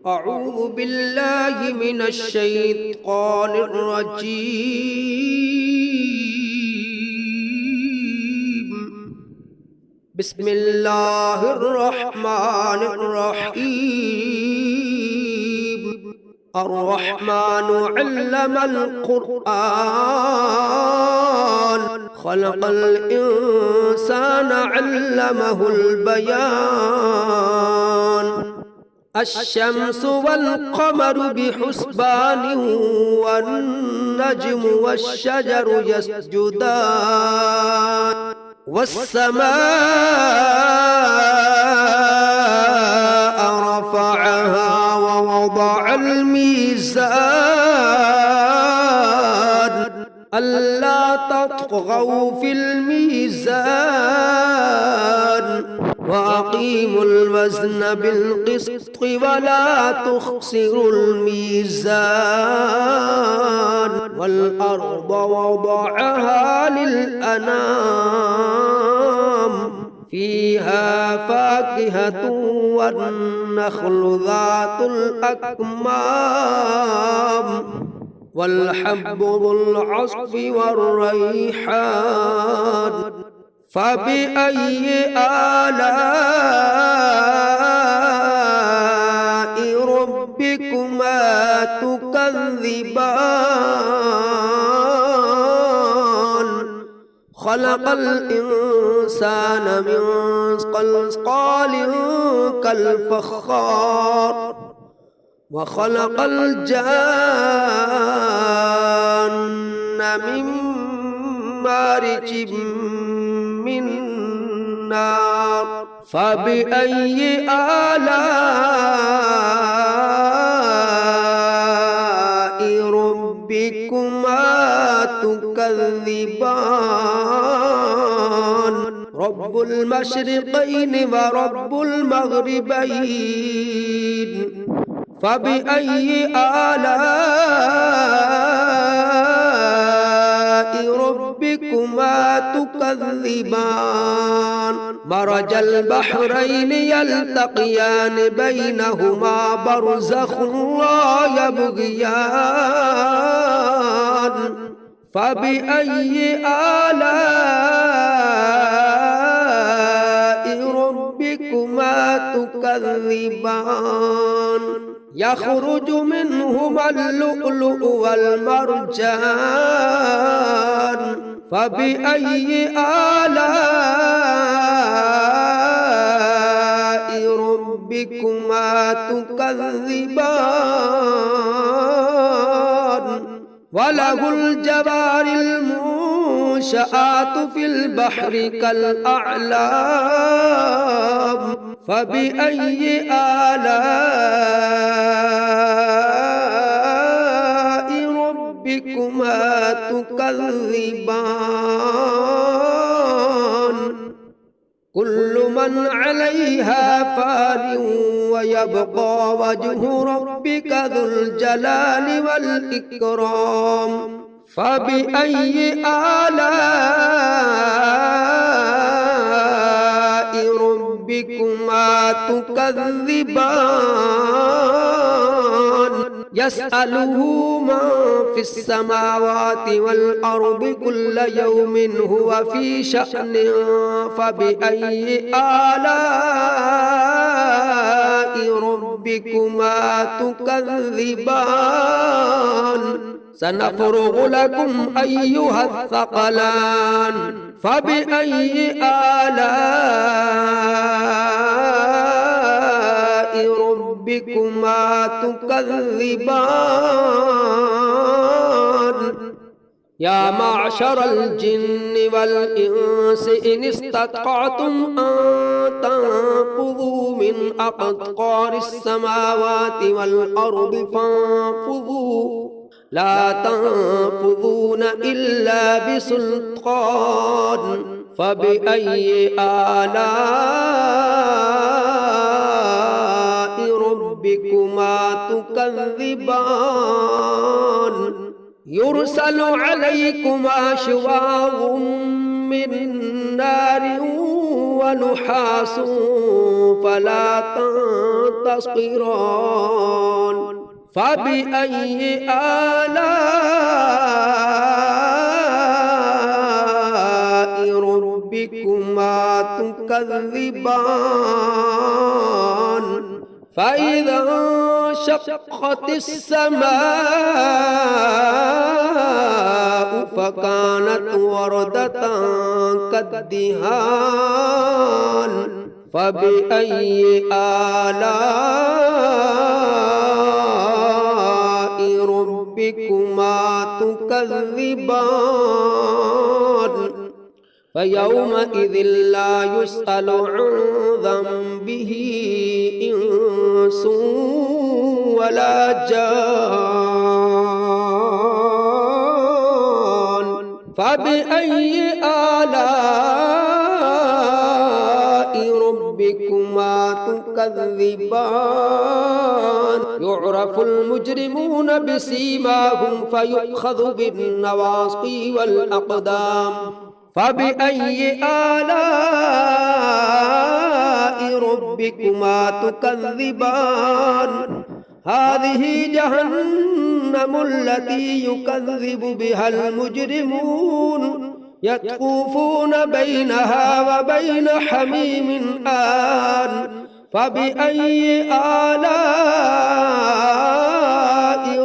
أعوذ بالله من الشيطان الرجيم. بسم الله الرحمن الرحيم. الرحمن علم القرآن، خلق الإنسان علمه البيان. الشمس والقمر بحسبان، والنجم والشجر يسجدان، والسماء رفعها ووضع الميزان، ألا تطغوا في الميزان، وأقيموا الوزن بالقسط ولا تخسروا الميزان. والأرض وضعها للأنام، فيها فاكهة والنخل ذات الأكمام، والحب ذو العصف والريحان. فبأي آلاء ربكما تكذبان؟ خلق الإنسان من صلصال كالفخار، وخلق الجان من مارج من نار. فبأي آلاء ربكما تكذبان؟ رب المشرقين ورب المغربين. فبأي آلاء ربكما تكذبان؟ مرج البحرين يلتقيان، بينهما برزخ لا يبغيان. فبأي آلاء ربكما تكذبان؟ يخرج منهما اللؤلؤ والمرجان. فبأي آلاء ربكما تكذبان؟ وله الجوار المنشآت في البحر كالأعلام. فبأي آلاء ربكما تكذبان؟ كل من عليها فان، ويبقى وجه ربك ذو الجلال والإكرام. فبأي آلاء ربكما تكذبان؟ يسأله من في السماوات والأرض كل يوم هو في شأن. فبأي آلاء ربكما تكذبان؟ سنفرغ لكم أيها الثقلان. فبأي آلاء ربكما تكذبان؟ يا معشر الجن والإنس إن استطعتم أن تنفذوا من أقطار السماوات والأرض فانفذوا، لا تنفذون إلا بسلطان. فبأي آلاء ربكما تكذبان؟ يرسل عليكما شواظ من نار ونحاس فلا تنتصران. فبأي آلاء ربكما تكذبان فإذا انشقت السماء فكانت وردة كالدهان فبأي آلاء ربكما تكذبان فيومئذ لا يسأل عن ذنبه إنس ولا جان فبأي آلاء ربكما تكذبان يعرف المجرمون بسيماهم فيؤخذ بالنواصي والأقدام فبأي آلاء ربكما تكذبان هذه جهنم التي يكذب بها المجرمون يطوفون بينها وبين حميم آن فبأي آلاء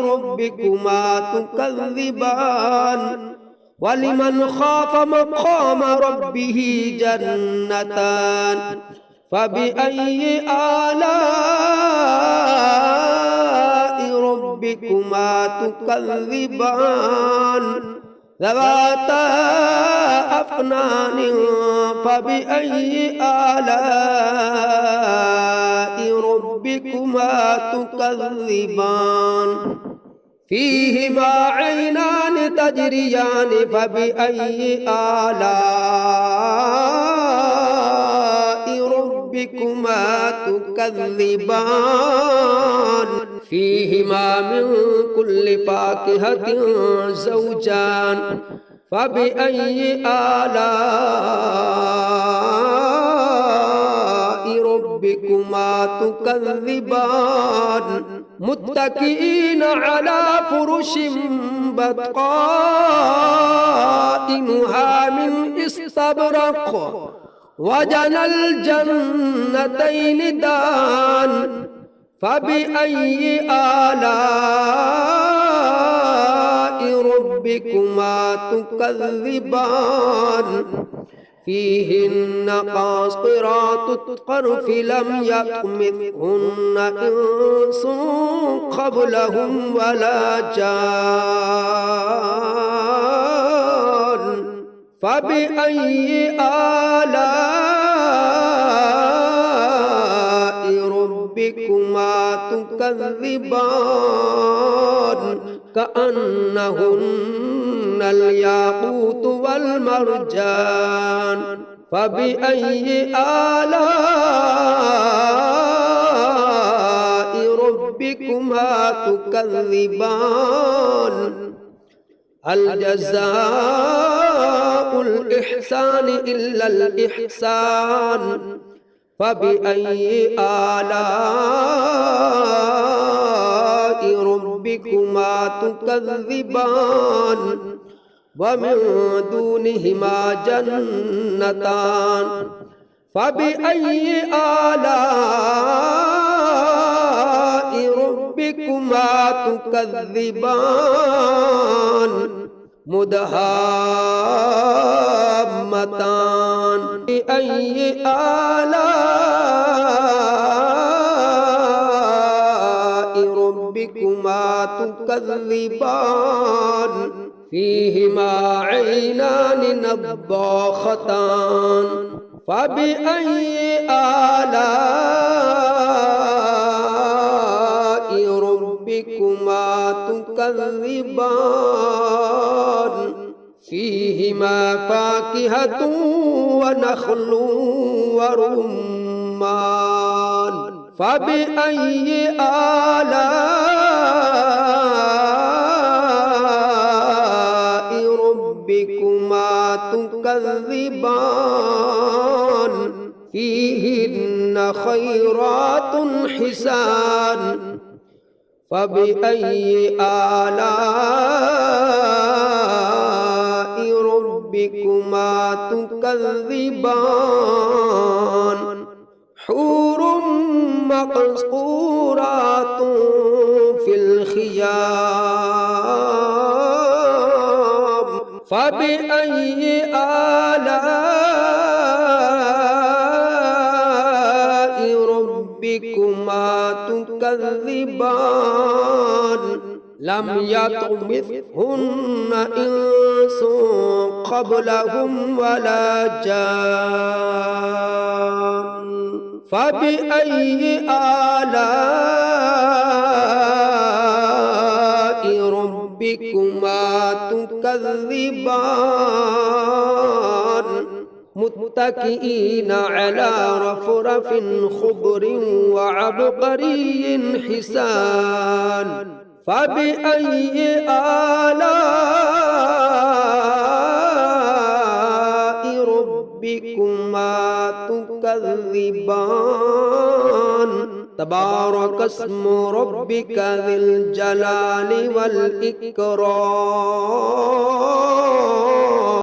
ربكما تكذبان ولمن خاف مقام ربه جنتان فبأي آلاء ربكما تكذبان ذواتا أفنان فبأي آلاء ربكما تكذبان فيهما عينان تجريان فبأي آلاء ربكما تكذبان فيهما من كل فاكهة زوجان فبأي آلاء ربكما تكذبان متكئين على فرش بطائنها من استبرق وجنى الجنتين دان فبأي آلاء ربكما تكذبان فيهن قاصرات الطرف لم يطمثهن إنس قبلهم ولا جان فبأي آلاء ربكما تكذبان كأنهن الياقوت والمرجان فبأي آلاء ربكما تكذبان هل جزاء الإحسان إلا الإحسان فبأي آلاء ربكما تكذبان ومن دونهما جنتان فبأي آلاء ربكما تكذبان مدهامتان بأي آلاء ربكما تكذبان فيهما عينان نضاختان فبأي آلاء ربكما تكذبان فيهما فاكهة ونخل ورمان فبأي آلاء ربكما تكذبان فيهن خيرات حسان فبأي آلاء ربكما تكذبان حور مقصورات في الخيام فبأي آلاء ربكما تكذبان لم يطمثهن إنس قبلهم ولا جان فبأي آلاء ربكما تكذبان متكئين على رفرف خضر وعبقري حسان فبأي آلاء ربكما تكذبان تبارك اسم ربك ذي الجلال والإكرام